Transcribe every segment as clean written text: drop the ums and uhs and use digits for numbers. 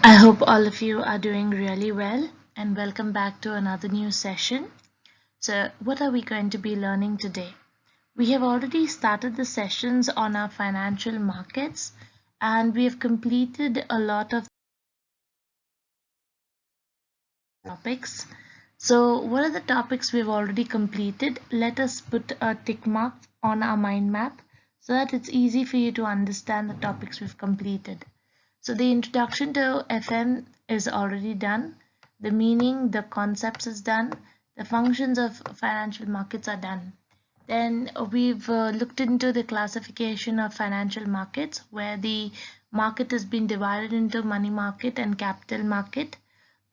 I hope all of you are doing really well and welcome back to another new session. So, what are we going to be learning today? We have already started the sessions on our financial markets and we have completed a lot of topics. So, what are the topics we've already completed? Let us put a tick mark on our mind map so that it's easy for you to understand the topics we've completed. So the introduction to FM is already done. The meaning, the concepts is done. The functions of financial markets are done. Then we've looked into the classification of financial markets where the market has been divided into money market and capital market.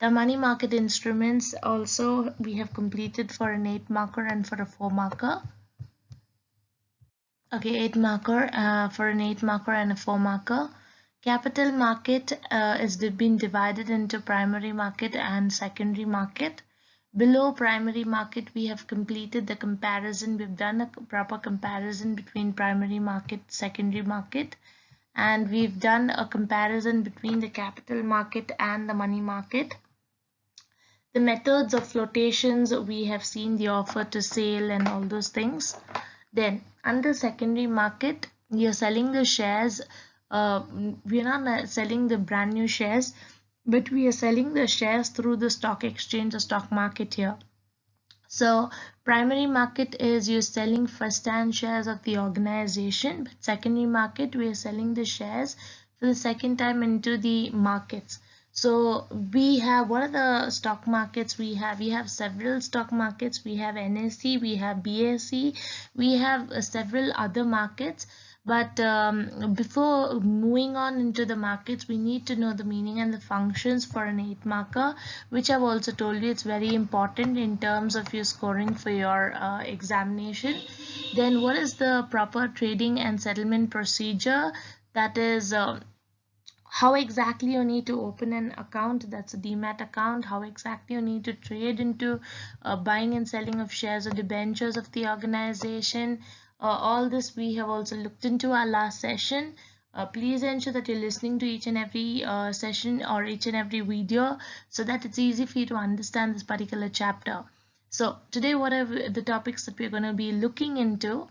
The money market instruments also we have completed for an 8 marker and for a 4 marker. Okay, 8 marker for an 8 marker and a 4 marker. Capital market is been divided into primary market and secondary market. Below primary market, we have completed the comparison. We've done a proper comparison between primary market, secondary market, and we've done a comparison between the capital market and the money market. The methods of flotations, we have seen the offer to sale and all those things. Then under secondary market, you're selling the shares. We're not selling the brand new shares, but we are selling the shares through the stock exchange or stock market here. So primary market is you're selling first-hand shares of the organization, but secondary market we are selling the shares for the second time into the markets. So we have, what are the stock markets we have? We have several stock markets. We have NSE, we have BSE, we have several other markets. But before moving on into the markets, we need to know the meaning and the functions for an 8 marker, which I've also told you it's very important in terms of your scoring for your examination. Then what is the proper trading and settlement procedure? That is how exactly you need to open an account, that's a demat account, how exactly you need to trade into buying and selling of shares or debentures of the organization. All this we have also looked into our last session. Please ensure that you're listening to each and every session or each and every video so that it's easy for you to understand this particular chapter. So today what are the topics that we're going to be looking into?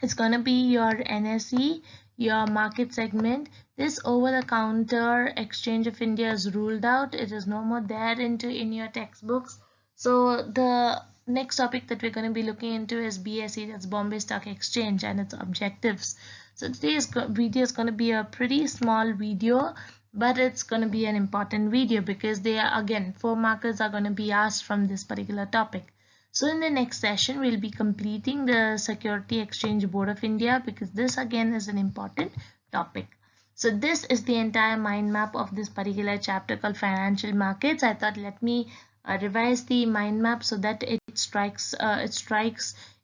It's going to be your NSE, your market segment. This over-the-counter Exchange of India is ruled out. It is no more there in your textbooks. So the next topic that we're going to be looking into is BSE, that's Bombay Stock Exchange, and its objectives. So today's video is going to be a pretty small video, but it's going to be an important video because they are, again, 4 markers are going to be asked from this particular topic. So in the next session, we'll be completing the Security Exchange Board of India because this again is an important topic. So this is the entire mind map of this particular chapter called Financial Markets. I thought let me revise the mind map so that it strikes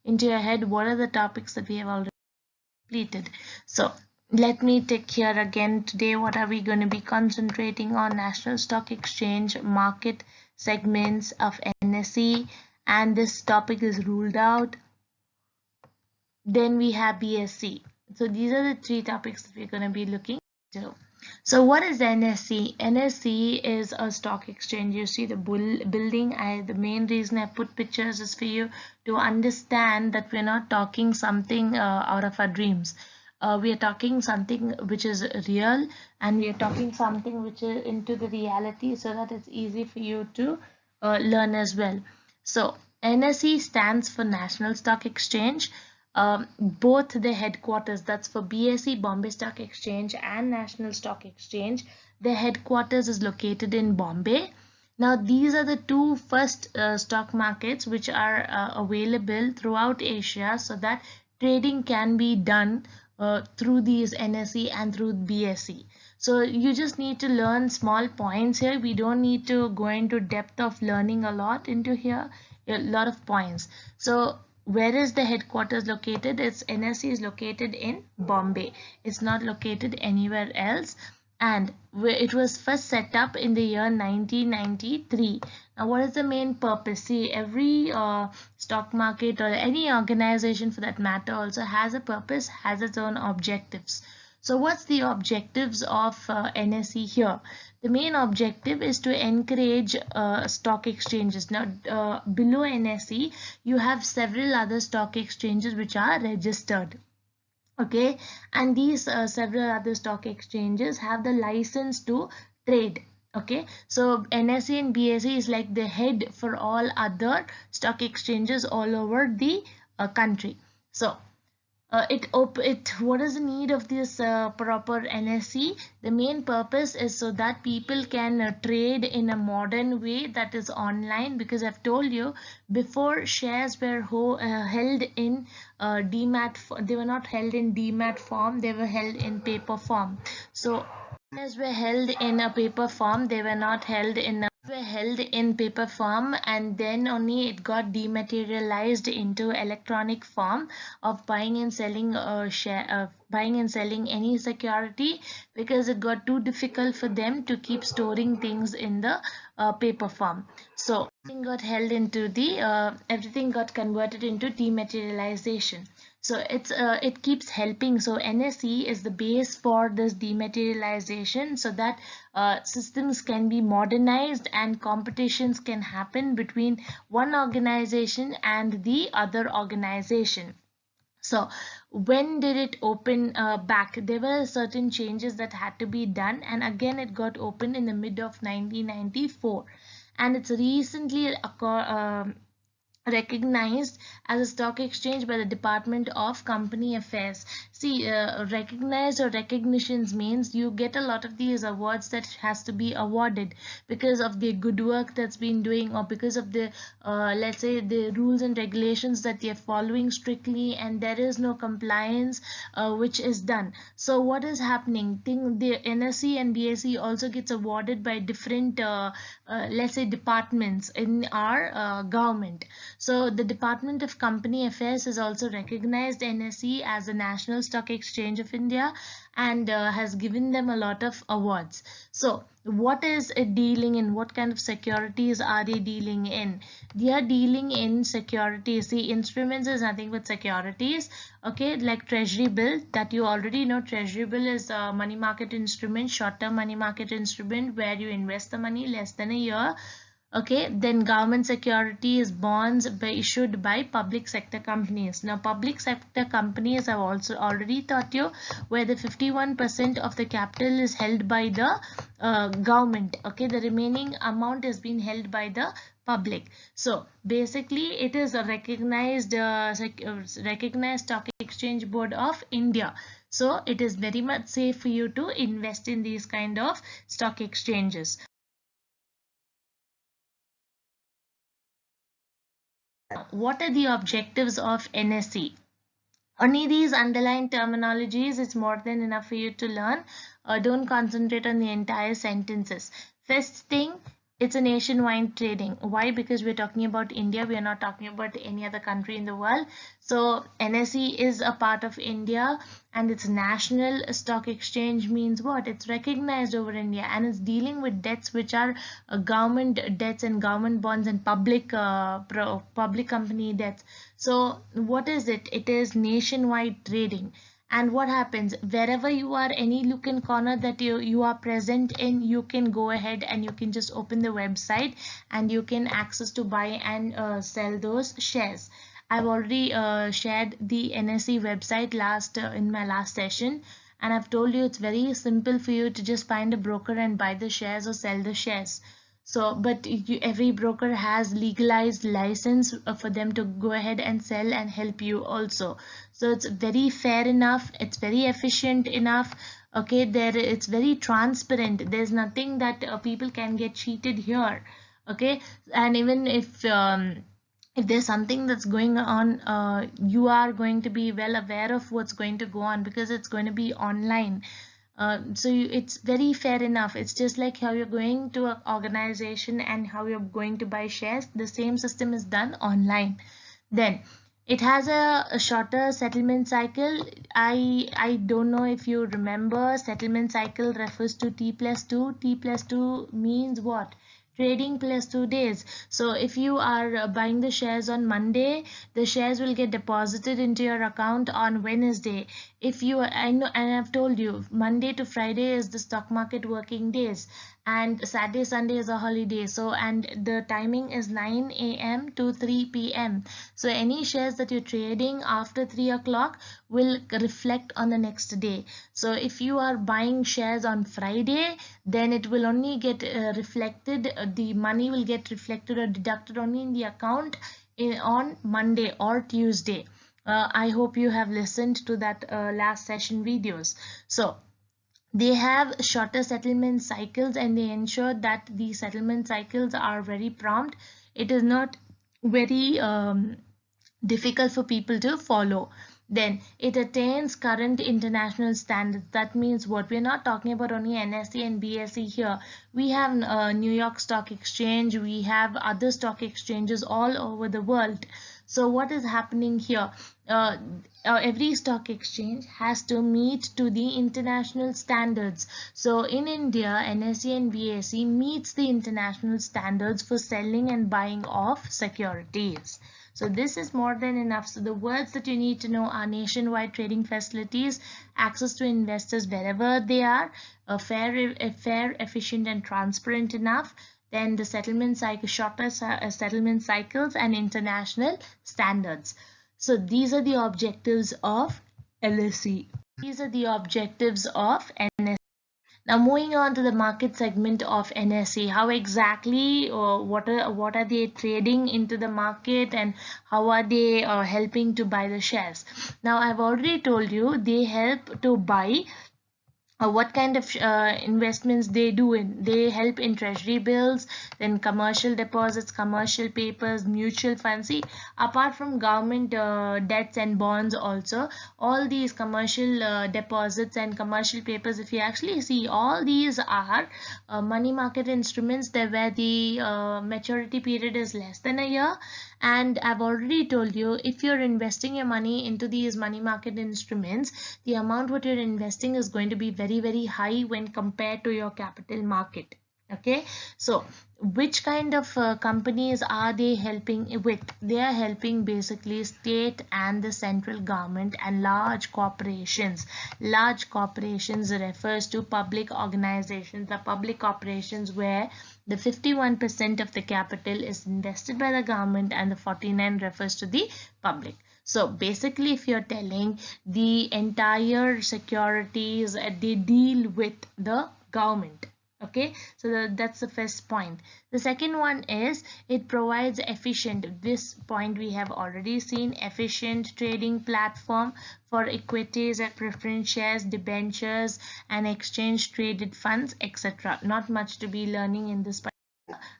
into your head what are the topics that we have already completed. So let me take here again today what are we going to be concentrating on: National Stock Exchange, market segments of NSE, and this topic is ruled out. Then we have BSE. So these are the 3 topics that we're going to be looking into. So what is NSE? NSE is a stock exchange. You see the building. The main reason I put pictures is for you to understand that we're not talking something out of our dreams. We are talking something which is real, and we are talking something which is into the reality so that it's easy for you to learn as well. So NSE stands for National Stock Exchange. Both the headquarters, that's for BSE, Bombay Stock Exchange, and National Stock Exchange, the headquarters is located in Bombay. Now these are the 2 first stock markets which are available throughout Asia so that trading can be done through these NSE and through BSE. So you just need to learn small points here. We don't need to go into depth of learning a lot into here, a lot of points. So where is the headquarters located? Its NSE is located in Bombay. It's not located anywhere else. And it was first set up in the year 1993. Now what is the main purpose? See, every stock market or any organization for that matter also has a purpose, has its own objectives. So what's the objectives of NSE here? The main objective is to encourage stock exchanges. Now below NSE you have several other stock exchanges which are registered. Okay, and these several other stock exchanges have the license to trade. Okay, so NSE and BSE is like the head for all other stock exchanges all over the country. So what is the need of this proper NSE? The main purpose is so that people can trade in a modern way, that is online, because I've told you before, shares were held in demat. They were not held in demat form, they were held in paper form. So shares were held in a paper form, they were not held in a were held in paper form, and then only it got dematerialized into electronic form of buying and selling buying and selling any security, because it got too difficult for them to keep storing things in the paper form. So everything got converted into dematerialization. So it keeps helping. So NSE is the base for this dematerialization, so that systems can be modernized and competitions can happen between one organization and the other organization. So when did it open back? There were certain changes that had to be done, and again it got opened in the mid of 1994, and it's recently recognized as a stock exchange by the Department of Company Affairs. See, recognized or recognitions means you get a lot of these awards that has to be awarded because of the good work that's been doing, or because of the let's say the rules and regulations that you're following strictly, and there is no compliance which is done. So what is happening? The NSE and BSE also gets awarded by different let's say departments in our government. So the Department of Company Affairs has also recognized NSE as a National Stock Exchange of India, and has given them a lot of awards. So what is it dealing in? What kind of securities are they dealing in? They are dealing in securities. The instruments is nothing but securities. Okay, like treasury bill, that you already know. Treasury bill is a money market instrument, short-term money market instrument, where you invest the money less than a year. Okay, then government securities, bonds issued by public sector companies. Now public sector companies, I've also already taught you, where the 51% of the capital is held by the government. Okay, the remaining amount is being held by the public. So basically it is a recognized recognized stock exchange board of India. So it is very much safe for you to invest in these kind of stock exchanges. What are the objectives of NSE? Only these underlying terminologies, it's more than enough for you to learn. Don't concentrate on the entire sentences. First thing, it's a nationwide trading. Why? Because we're talking about India, we are not talking about any other country in the world. So NSE is a part of India, and its national stock exchange means what? It's recognized over India, and it's dealing with debts which are government debts and government bonds and public company debts. So what is it? It is nationwide trading. And what happens wherever you are, any look and corner that you are present in, you can go ahead and you can just open the website and you can access to buy and sell those shares. I've already shared the NSE website in my last session, and I've told you it's very simple for you to just find a broker and buy the shares or sell the shares. So but every broker has legalized license for them to go ahead and sell and help you also. So it's very fair enough, it's very efficient enough. Okay, it's very transparent. There's nothing that people can get cheated here. Okay, and even if there's something that's going on, you are going to be well aware of what's going to go on, because it's going to be online. It's very fair enough. It's just like how you're going to an organization and how you're going to buy shares. The same system is done online. Then it has a shorter settlement cycle. I don't know if you remember, settlement cycle refers to T+2. T+2 means what? trading plus 2 days. So if you are buying the shares on Monday, the shares will get deposited into your account on Wednesday. If you are, I know, and I've told you, Monday to Friday is the stock market working days, and Saturday Sunday is a holiday. So, and the timing is 9 a.m. to 3 p.m. So any shares that you're trading after 3 o'clock will reflect on the next day. So if you are buying shares on Friday, then it will only get reflected, the money will get reflected or deducted only in the account on Monday or Tuesday. I hope you have listened to that last session videos. So they have shorter settlement cycles, and they ensure that the settlement cycles are very prompt. It is not very difficult for people to follow. Then it attains current international standards. That means what? We're not talking about only NSE and BSE here. We have New York Stock Exchange, we have other stock exchanges all over the world. So what is happening here? Every stock exchange has to meet to the international standards. So in India, NSE and BSE meets the international standards for selling and buying of securities. So this is more than enough. So the words that you need to know are nationwide trading facilities, access to investors wherever they are, fair, efficient, and transparent enough. Then the settlement cycle, shorter settlement cycles, and international standards. So these are the objectives of LSE. These are the objectives of NSE. Now moving on to the market segment of NSE, how exactly what are they trading into the market, and how are they helping to buy the shares? Now I've already told you they help to buy what kind of investments they do in. They help in treasury bills, then commercial deposits, commercial papers, mutual funds. See, apart from government debts and bonds also, all these commercial deposits and commercial papers, if you actually see, all these are money market instruments there where the maturity period is less than a year. And I've already told you, if you're investing your money into these money market instruments, the amount what you're investing is going to be very high when compared to your capital market. Okay, so which kind of companies are they helping with? They are helping basically state and the central government and large corporations. Large corporations refers to public organizations, the public corporations where the 51% of the capital is invested by the government and the 49 refers to the public. So basically, if you're telling the entire securities, they deal with the government. Okay, so that's the first point. The second one is it provides efficient, this point we have already seen, efficient trading platform for equities and preference shares, debentures, and exchange traded funds, etc. Not much to be learning in this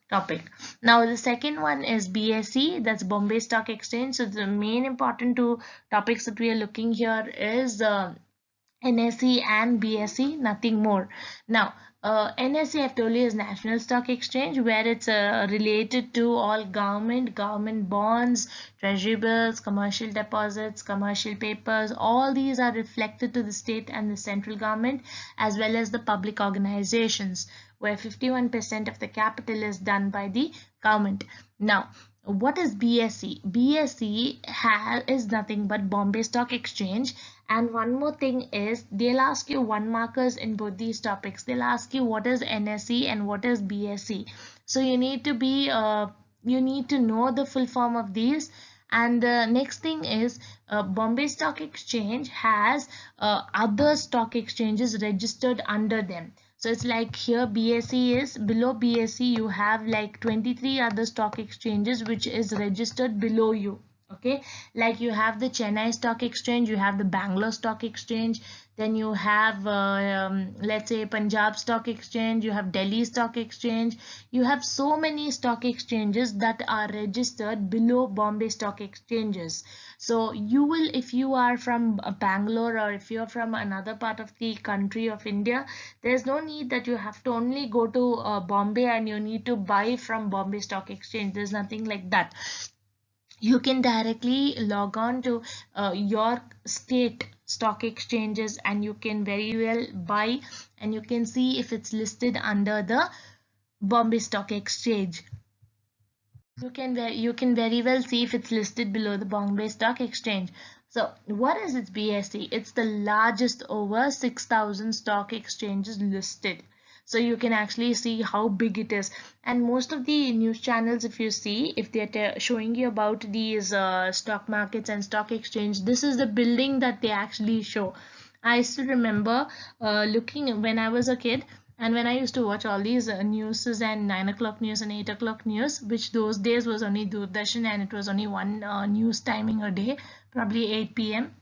topic. Now the second one is BSE, that's Bombay Stock Exchange. So the main important two topics that we are looking here is NSE and BSE, nothing more. Now NSE, I've told you, is National Stock Exchange, where it's related to all government bonds, treasury bills, commercial deposits, commercial papers. All these are reflected to the state and the central government, as well as the public organizations, where 51% of the capital is done by the government. Now what is BSE? BSE is nothing but Bombay Stock Exchange. And one more thing is, they'll ask you one markers in both these topics. They'll ask you what is NSE and what is BSE. So you need to be you need to know the full form of these. And the next thing is Bombay Stock Exchange has other stock exchanges registered under them. So it's like here BSE is, below BSE you have like 23 other stock exchanges which is registered below you. Okay, like you have the Chennai Stock Exchange, you have the Bangalore Stock Exchange, then you have let's say Punjab Stock Exchange, you have Delhi Stock Exchange. You have so many stock exchanges that are registered below Bombay Stock Exchanges. So you will, if you are from Bangalore or if you're from another part of the country of India, there's no need that you have to only go to Bombay and you need to buy from Bombay Stock Exchange. There's nothing like that. You can directly log on to your state stock exchanges and you can very well buy, and you can see if it's listed under the Bombay Stock Exchange. You can very well see if it's listed below the Bombay Stock Exchange. So what is its BSE? It's the largest over 6,000 stock exchanges listed. So you can actually see how big it is. And most of the news channels, if you see, if they're showing you about these stock markets and stock exchange, this is the building that they actually show. I still remember looking when I was a kid, and when I used to watch all these newses and 9 o'clock news and 8 o'clock news, which those days was only Doordarshan and it was only one news timing a day, probably 8 p.m.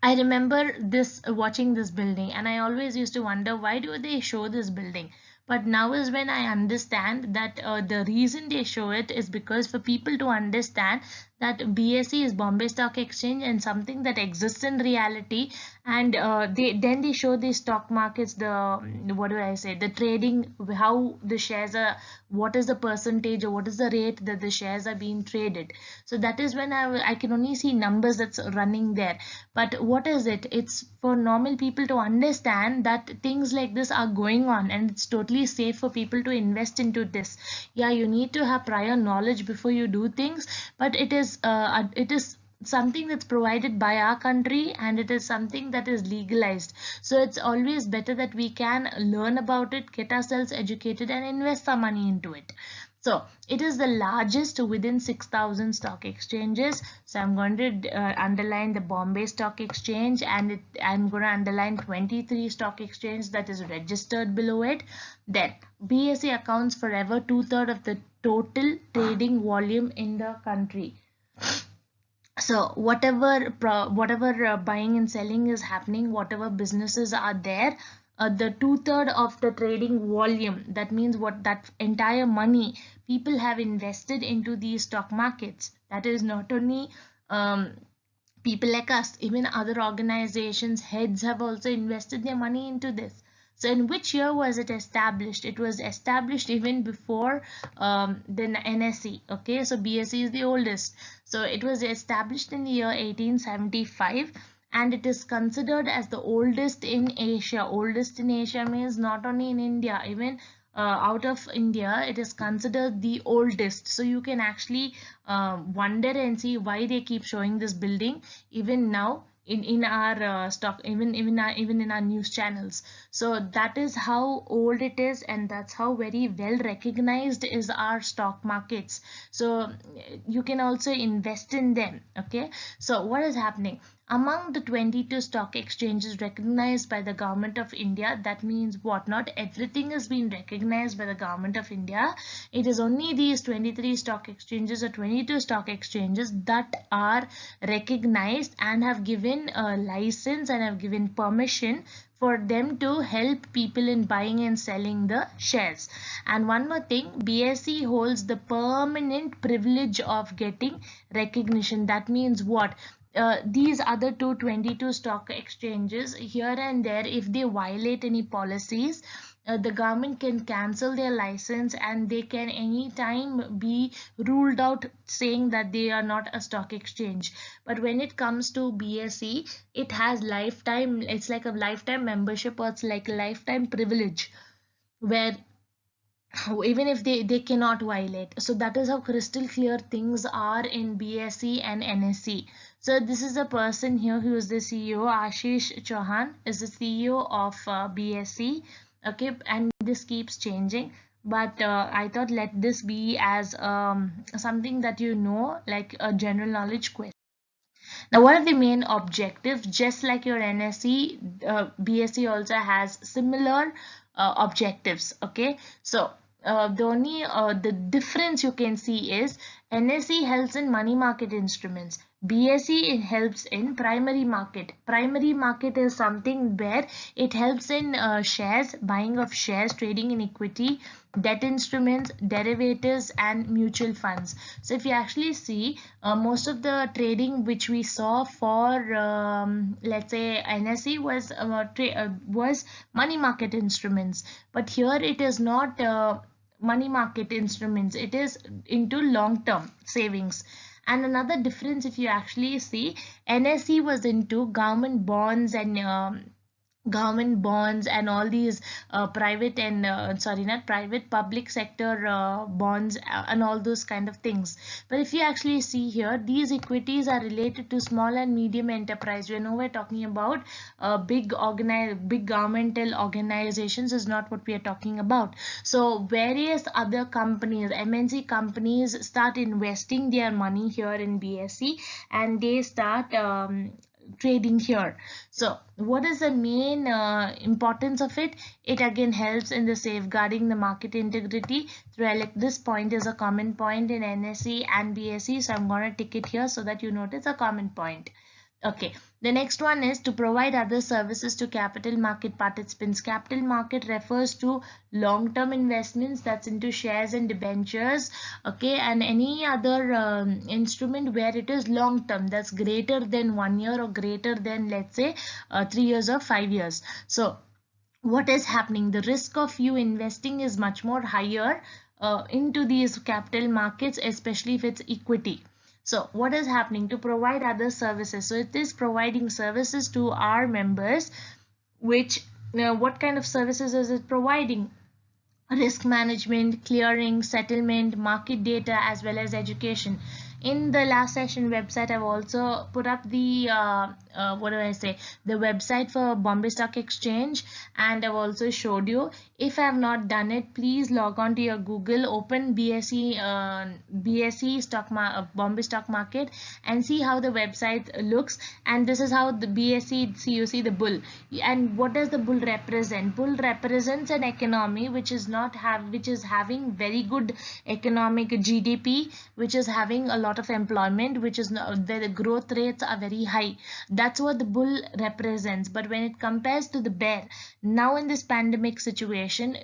I remember this watching this building, and I always used to wonder why do they show this building. But now is when I understand that the reason they show it is because for people to understand that BSE is Bombay Stock Exchange and something that exists in reality, and they show the stock markets, the what do I say, the trading, how the shares are, what is the percentage or what is the rate that the shares are being traded. So that is when I can only see numbers that's running there. But what is it? It's for normal people to understand that things like this are going on, and it's totally safe for people to invest into this. Yeah, you need to have prior knowledge before you do things, but it is something that's provided by our country, and it is something that is legalized. So it's always better that we can learn about it, get ourselves educated, and invest our money into it. So it is the largest within 6,000 stock exchanges. So I'm going to underline the Bombay Stock Exchange, and I'm going to underline 23 stock exchange that is registered below it. Then BSE accounts for over 2/3 of the total trading volume in the country. So whatever buying and selling is happening, whatever businesses are there, the 2/3 of the trading volume, that means what, that entire money people have invested into these stock markets. That is not only people like us, even other organizations heads have also invested their money into this. So in which year was it established? It was established even before the NSE. Okay, so BSE is the oldest. So it was established in the year 1875, and it is considered as the oldest in Asia. Oldest in Asia means not only in India, even out of India, it is considered the oldest. So you can actually wonder and see why they keep showing this building even now in our stock, even in our news channels. So that is how old it is, and that's how very well recognized is our stock markets. So you can also invest in them. Okay, so what is happening among the 22 stock exchanges recognized by the government of India? That means what? Not everything has been recognized by the government of India. It is only these 23 stock exchanges or 22 stock exchanges that are recognized and have given a license and have given permission for them to help people in buying and selling the shares. And one more thing, BSE holds the permanent privilege of getting recognition. That means what? These other 222 stock exchanges here and there, if they violate any policies, the government can cancel their license, and they can anytime be ruled out, saying that they are not a stock exchange. But when it comes to BSE, it has lifetime, it's like a lifetime membership, or it's like a lifetime privilege, where even if they cannot violate. So that is how crystal clear things are in BSE and NSE. So this is a person here who is the CEO. Ashish Chauhan is the CEO of BSE. Okay, and this keeps changing, but I thought let this be as something that you know, like a general knowledge question. Now, what are the main objectives? Just like your NSE, BSE also has similar objectives. Okay, so the difference you can see is NSE helps in money market instruments. BSE helps in primary market. Primary market is something where it helps in shares, buying of shares, trading in equity, debt instruments, derivatives, and mutual funds. So if you actually see, most of the trading which we saw for let's say NSE was money market instruments, but here it is not money market instruments, it is into long term savings. And another difference, if you actually see, NSE was into government bonds and government bonds and all these private and sorry, not private, public sector bonds, and all those kind of things. But if you actually see here, these equities are related to small and medium enterprise. You know, we're talking about big governmental organizations is not what we are talking about. So various other companies, MNC companies, start investing their money here in BSE, and they start trading here. So what is the main importance of it? It again helps in the safeguarding the market integrity through this point is a common point in NSE and BSE, so I'm going to tick it here so that you notice a common point. Okay, the next one is to provide other services to capital market participants. Capital market refers to long-term investments, that's into shares and debentures, okay, and any other instrument where it is long-term, that's greater than 1 year or greater than, let's say, 3 years or 5 years. So what is happening? The risk of you investing is much more higher into these capital markets, especially if it's equity. So what is happening? To provide other services. So it is providing services to our members, which what kind of services is it providing? Risk management, clearing, settlement, market data, as well as education. In the last session website, I've also put up the what do I say, the website for Bombay Stock Exchange, and I've also showed you. If I have not done it, please log on to your Google, open BSE Bombay Stock Market, and see how the website looks. And this is how the BSE, see, you see the bull. And what does the bull represent? Bull represents an economy which is having very good economic GDP, which is having a lot of employment, which is where the growth rates are very high. That's what the bull represents. But when it compares to the bear, now in this pandemic situation,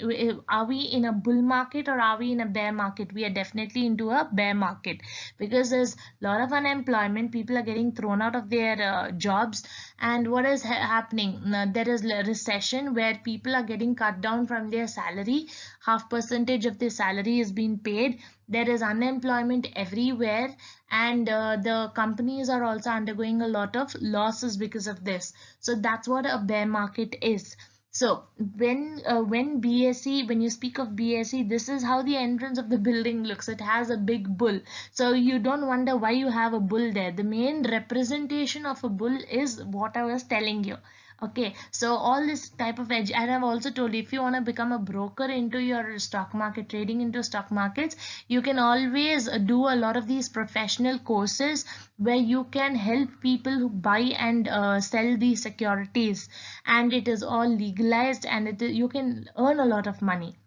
are we in a bull market or are we in a bear market? We are definitely into a bear market, because there's a lot of unemployment, people are getting thrown out of their jobs. And what is happening? There is a recession where people are getting cut down from their salary. Half percentage of their salary is being paid. There is unemployment everywhere, and the companies are also undergoing a lot of losses because of this. So that's what a bear market is. So when BSE, when you speak of BSE, this is how the entrance of the building looks. It has a big bull. So you don't wonder why you have a bull there. The main representation of a bull is what I was telling you. Okay, so all this type of edge, and I've also told you, if you want to become a broker into your stock market, trading into stock markets, you can always do a lot of these professional courses where you can help people who buy and sell these securities, and it is all legalized, and you can earn a lot of money.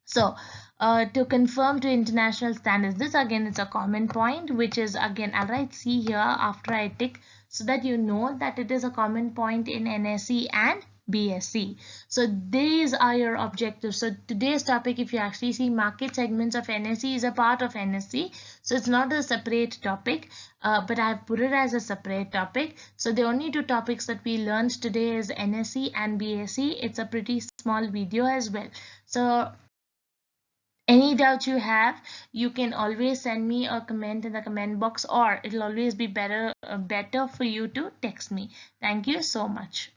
So to conform to international standards, this again is a common point, which is again, I'll write C here after I tick, so that you know that it is a common point in NSE and BSE. So these are your objectives. So today's topic, if you actually see, market segments of NSE is a part of NSE. So it's not a separate topic, but I've put it as a separate topic. So the only two topics that we learned today is NSE and BSE. It's a pretty small video as well. So any doubt you have, you can always send me a comment in the comment box, or it'll always be better for you to text me. Thank you so much.